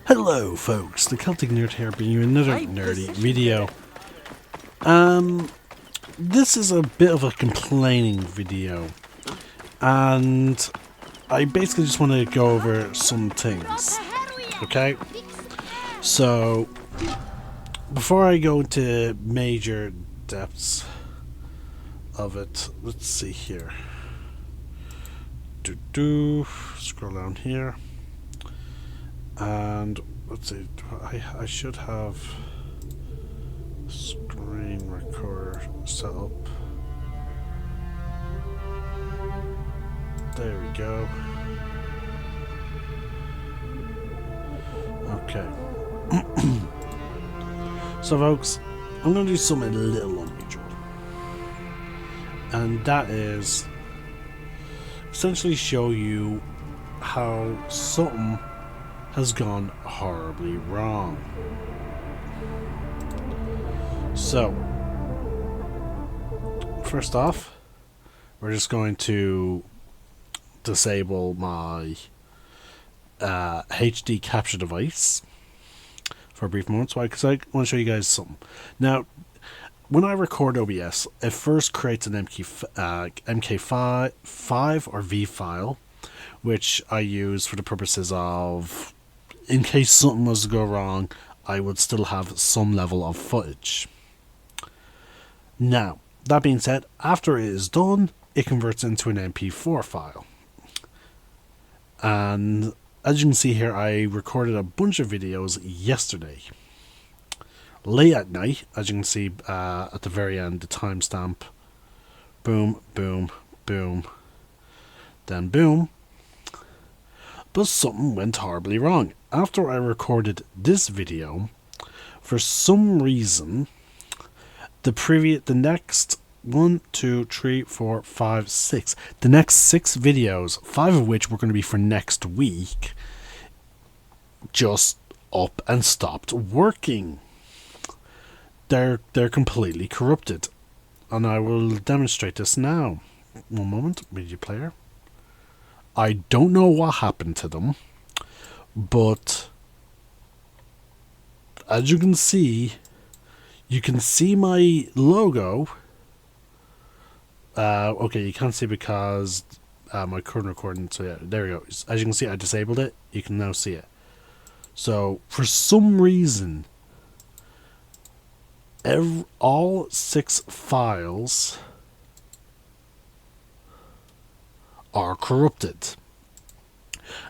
Hello folks, the Celtic Nerd here bringing you another nerdy video. This is a bit of a complaining video, and I basically just want to go over some things, okay? So, before I go into major depths of it, let's see here. Scroll down here. And let's see, I should have screen recorder set up. There we go. Okay. So folks, I'm going to do something a little unusual. And that is essentially show you how something has gone horribly wrong. So, first off, we're just going to disable my HD capture device for a brief moment. Why? Because I want to show you guys something. Now, when I record OBS, it first creates an MK5 or V file, which I use for the purposes of, in case something was to go wrong, I would still have some level of footage. Now, that being said, after it is done, it converts into an MP4 file. And as you can see here, I recorded a bunch of videos yesterday. Late at night, as you can see at the very end, the timestamp. Boom, boom, boom. Then boom. But something went horribly wrong. After I recorded this video, for some reason, the next 1, 2, 3, 4, 5, 6, the next 6 videos, 5 of which were going to be for next week, just up and stopped working. They're completely corrupted, and I will demonstrate this now. One moment, media player. I don't know what happened to them, but as you can see my logo. Okay, you can't see because my current recording, so yeah, there we go. As you can see, I disabled it. You can now see it. So, for some reason, all 6 files are corrupted.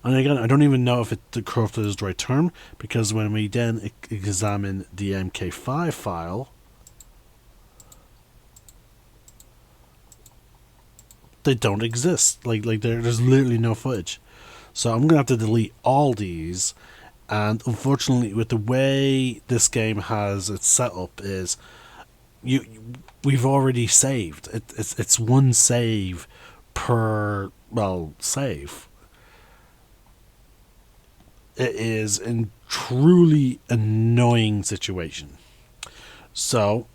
And again, I don't even know if the corrupted is the right term, because when we then examine the MK5 file, they don't exist. Like there's literally no footage. So I'm gonna have to delete all these. And unfortunately, with the way this game has its setup, is we've already saved. It's one save per save. It is a truly annoying situation. So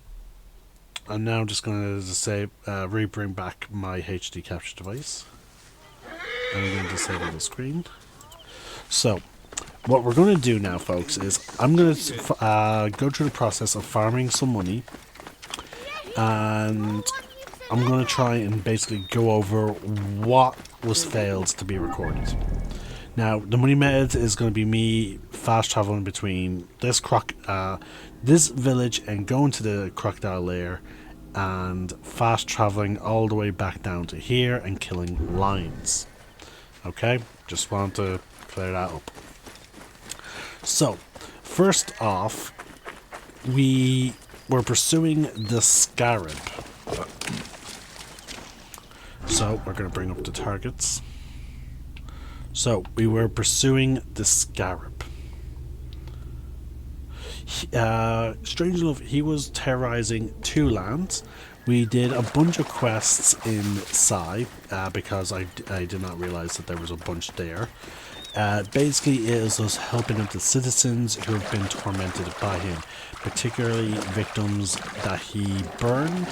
I'm now just going to say bring back my HD capture device. I'm going to disable the screen. So what we're going to do now, folks, is I'm going to go through the process of farming some money, and I'm going to try and basically go over what was failed to be recorded. Now, the money method is going to be me fast traveling between this village and going to the crocodile lair, and fast traveling all the way back down to here and killing lions. Okay, just want to clear that up. So, first off, we were pursuing the scarab. So, we're going to bring up the targets. So, we were pursuing the scarab. Strange enough, he was terrorizing 2 lands. We did a bunch of quests inside because I did not realize that there was a bunch there. Basically, it is us helping out the citizens who have been tormented by him, particularly victims that he burned,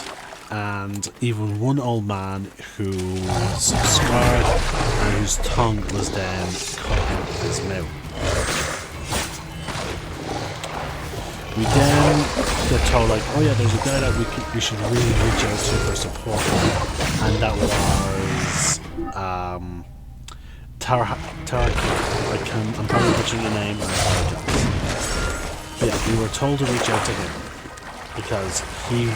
and even one old man who was scarred and whose tongue was then cut out of his mouth. We then get told like, oh yeah, there's a guy that we should really reach out to for support, and that was I'm probably butchering the name, and I apologize. But yeah, we were told to reach out to him because he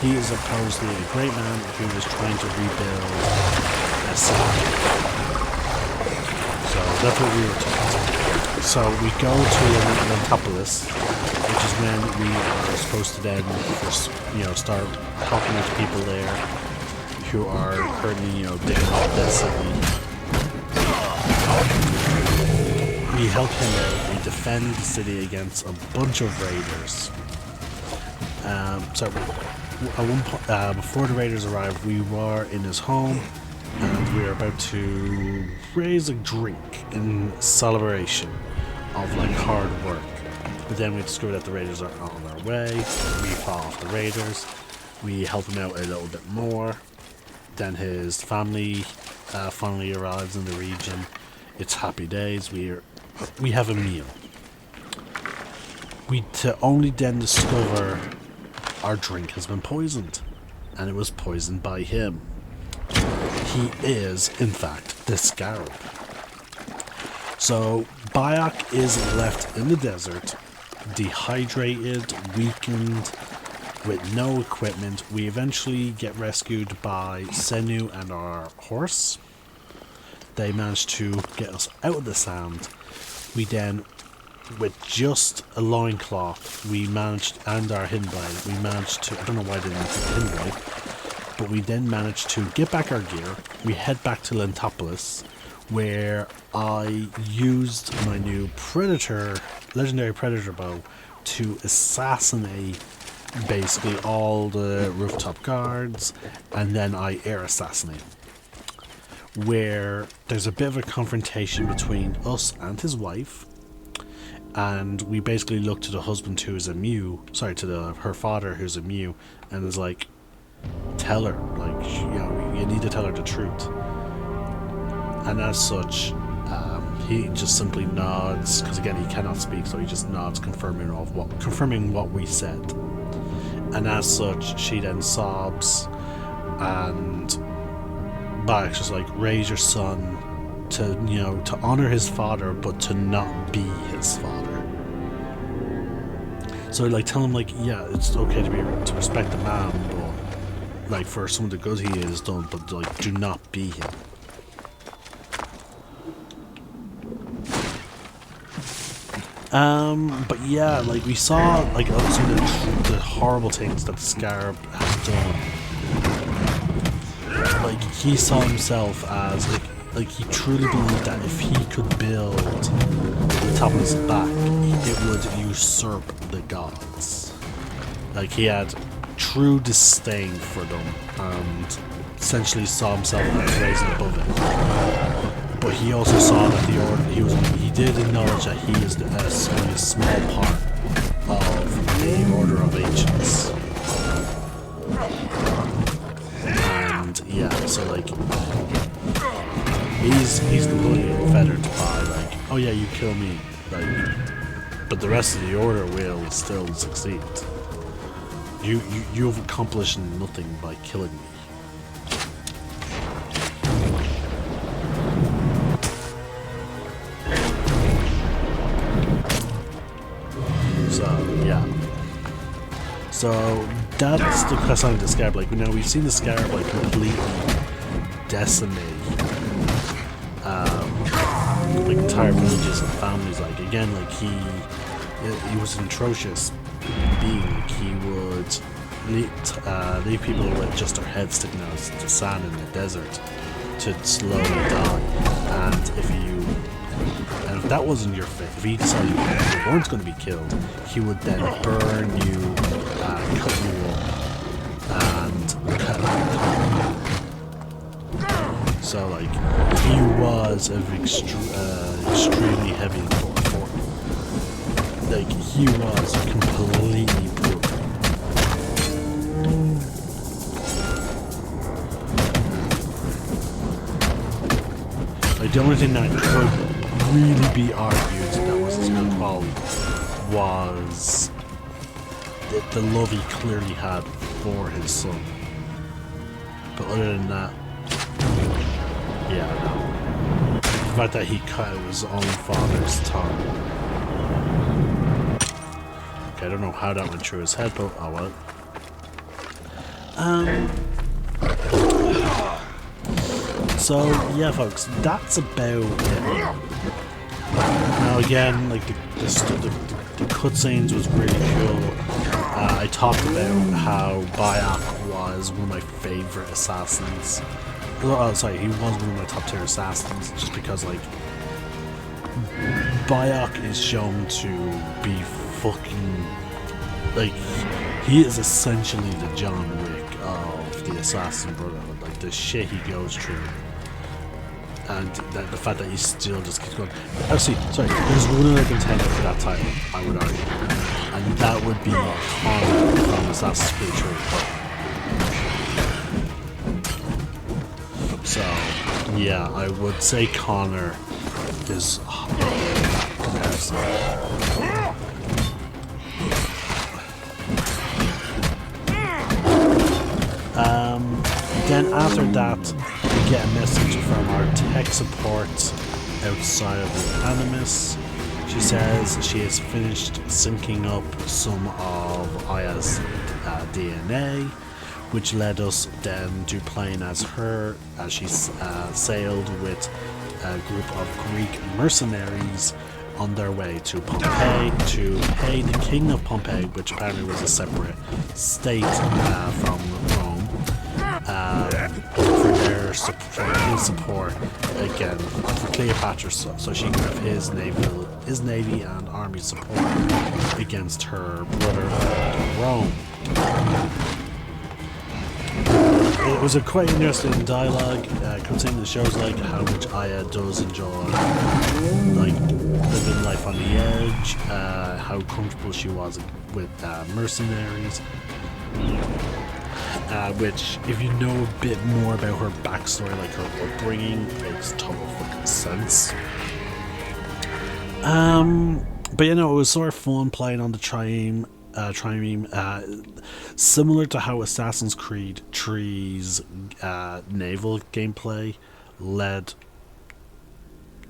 is supposedly a great man who was trying to rebuild a city. So that's what we were told. So we go to Lentopolis, which is when we are supposed to then start helping out the people there who are currently digging up their city. We help him out. We defend the city against a bunch of raiders. At one point, before the raiders arrived, we were in his home, and we were about to raise a drink in celebration of like hard work. But then we discovered that the raiders are on their way. We fought off the raiders. We help him out a little bit more. Then his family finally arrives in the region. It's happy days. We have a meal. We only then discover our drink has been poisoned, and it was poisoned by him. He is, in fact, the Scarab. So Bayek is left in the desert, dehydrated, weakened, with no equipment. We eventually get rescued by Senu and our horse. They managed to get us out of the sand. We then, with just a loincloth, and our hidden blade, we managed to, I don't know why I didn't take the hidden blade, but we then managed to get back our gear. We head back to Lentopolis, where I used my new legendary predator bow to assassinate basically all the rooftop guards, and then I air assassinate, where there's a bit of a confrontation between us and his wife, and we basically look to the husband who is her father who's a Mew, and is like, tell her, like, you need to tell her the truth. And as such, he just simply nods, because again he cannot speak, so he just nods, confirming what we said. And as such, she then sobs, and Bayek's just like, raise your son to honor his father, but to not be his father. So like, tell him like, yeah, it's okay to respect the man, but like for some of the good he is done, but like, do not be him. But yeah, like we saw like some of the horrible things that the Scarab has done. Like he saw himself as like he truly believed that if he could build the top of his back, it would usurp the gods. Like he had true disdain for them, and essentially saw himself as raising above it. But he also saw that he did acknowledge that he is only a small part of the Order of Ancients. And yeah, so like he's completely unfettered by like, oh yeah, you kill me, like, but the rest of the Order will still succeed. You've accomplished nothing by killing me. So that's the quest line of the Scarab. Like, we've seen the Scarab like completely decimate like entire villages and families. Like again, like he was an atrocious being. Like, he would leave people with just their heads sticking out of the sand in the desert to slowly die. And if that wasn't your fate, if he decided you weren't going to be killed, he would then burn you, cut you up, and cut you. So like, he was extremely heavy for like, he was completely brutal. Like, the only thing that could really be argued that was his good quality was the love he clearly had for his son. But other than that, yeah, no. The fact that he cut out his own father's tongue. Okay, I don't know how that went through his head, but oh well. So yeah, folks, that's about it. Now again, like the cutscenes was really cool. I talked about how Bayek was one of my favorite assassins. Oh, sorry, he was one of my top tier assassins, just because like Bayek is shown to be fucking like he is essentially the John Wick of the Assassin Brotherhood. Like the shit he goes through. And the fact that he still just keeps going. Actually, sorry, there's one other contender for that title, I would argue. And that would be Connor from Assassin's Creed 3. So, yeah, I would say Connor is comparison. Then after that, we get a message from our tech support outside of the Animus. She says she has finished syncing up some of Aya's DNA, which led us then to playing as her as she sailed with a group of Greek mercenaries on their way to Pompeii to pay the king of Pompeii, which apparently was a separate state from Rome, for his support again for Cleopatra, so she can have his navy and army support against her brother Rome. It was a quite interesting dialogue, considering the shows like how much Aya does enjoy like living life on the edge, how comfortable she was with mercenaries. Which, if you know a bit more about her backstory, like her upbringing, makes total fucking sense. But you know, it was sort of fun playing on the trireme, similar to how Assassin's Creed 3's naval gameplay led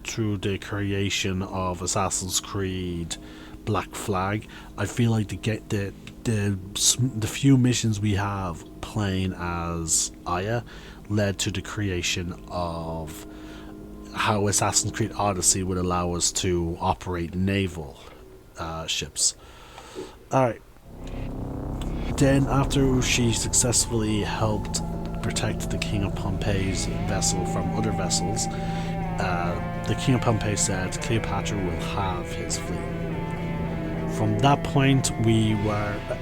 to the creation of Assassin's Creed Black Flag. I feel like the few missions we have playing as Aya led to the creation of how Assassin's Creed Odyssey would allow us to operate naval ships. Alright. Then after she successfully helped protect the King of Pompeii's vessel from other vessels, the King of Pompeii said Cleopatra will have his fleet. From that point,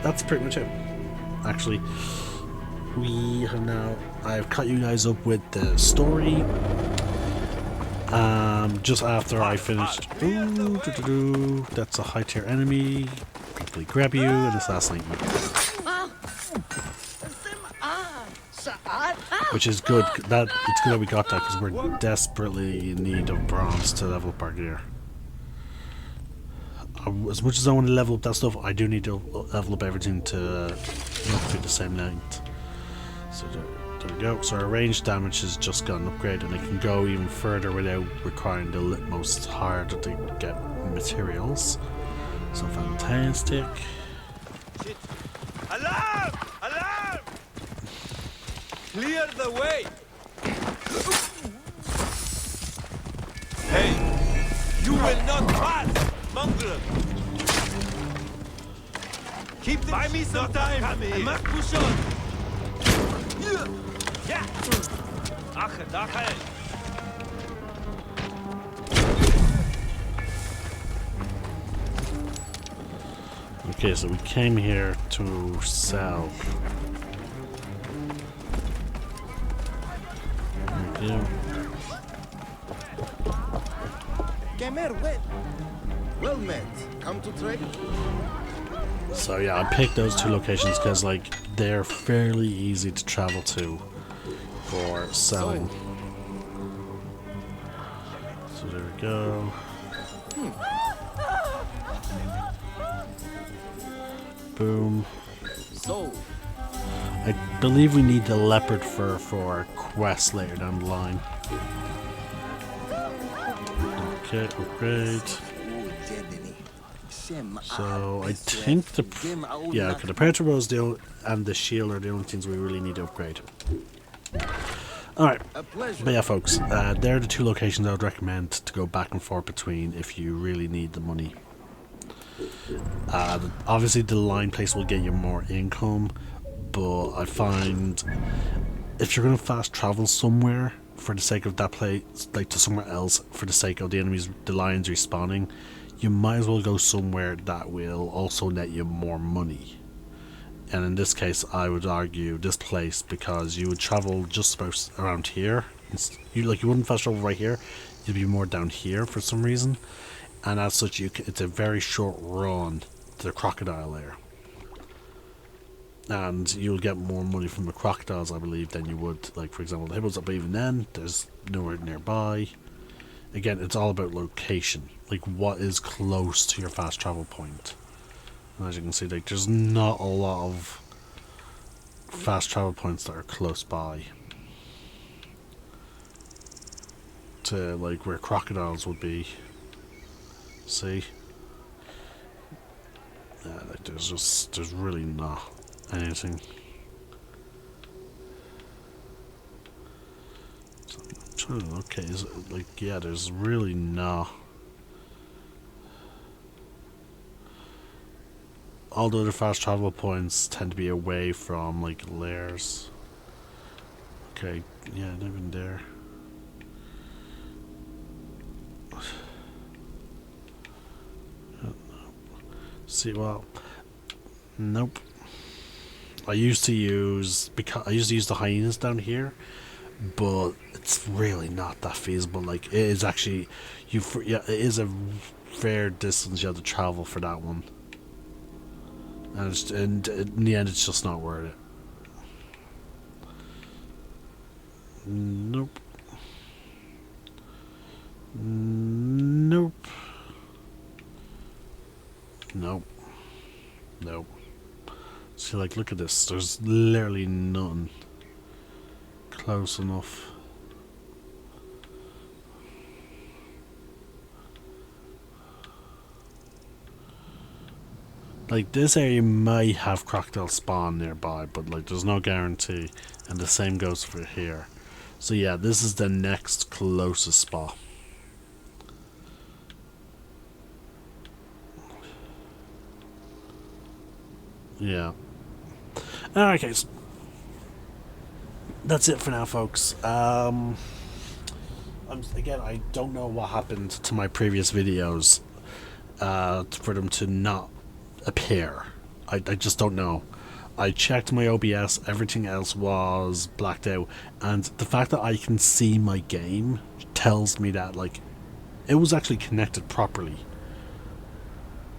that's pretty much it. Actually, we have now, I've cut you guys up with the story. Just after I finished, that's a high tier enemy, quickly grab you and assassinate you. Which is good, it's good that we got that, because we're desperately in need of bronze to level up our gear. As much as I want to level up that stuff, I do need to level up everything to not be the same length. So there we go. So our range damage has just got an upgrade, and it can go even further without requiring the litmost hard to get materials. So fantastic. Shit. Alarm! Alarm! Clear the way! Hey! You will not pass! Mongrel! Keep buy me some time! I must push on! Yeah! Okay, so we came here to sell. Thank you. Well met. Come to trade. So yeah, I picked those two locations because like they're fairly easy to travel to for selling. So there we go. Boom. So, I believe we need the leopard fur for a quest later down the line. Okay, upgrade. So I think the the predator bow and the shield are the only things we really need to upgrade. Alright, but yeah folks, they're the two locations I would recommend to go back and forth between if you really need the money. Obviously the line place will get you more income, but I find if you're going to fast travel somewhere for the sake of that place, like to somewhere else for the sake of the lions respawning, you might as well go somewhere that will also net you more money. And in this case, I would argue this place, because you would travel just about around here. You wouldn't fast travel right here. You'd be more down here for some reason, and as such, it's a very short run to the crocodile lair. And you'll get more money from the crocodiles, I believe, than you would, like for example, the hippos. But even then, there's nowhere nearby. Again, it's all about location, like what is close to your fast travel point. And as you can see, like there's not a lot of fast travel points that are close by to like where crocodiles would be. See? Yeah, like there's really not anything. So I'm trying to, okay, is it like, yeah, there's really not. All the other fast travel points tend to be away from like lairs. Okay, yeah, not even there. See, well, nope. I used to use the hyenas down here, but it's really not that feasible. Like it is actually, it is a fair distance you have to travel for that one. And in the end, it's just not worth it. Nope. Nope. Nope. Nope. See, like, look at this. There's literally none close enough. Like, this area might have crocodile spawn nearby, but like there's no guarantee, and the same goes for here. So yeah, this is the next closest spot. Yeah. Alright guys, that's it for now folks. Again, I don't know what happened to my previous videos for them to not appear. I just don't know. I checked my OBS, everything else was blacked out, and the fact that I can see my game tells me that like it was actually connected properly.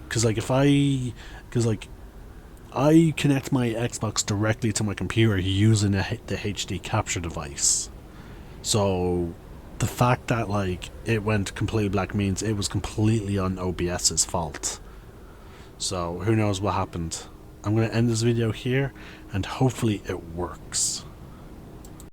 Because like I connect my Xbox directly to my computer using the HD capture device, so the fact that like it went completely black means it was completely on OBS's fault. So who knows what happened. I'm going to end this video here, and hopefully it works.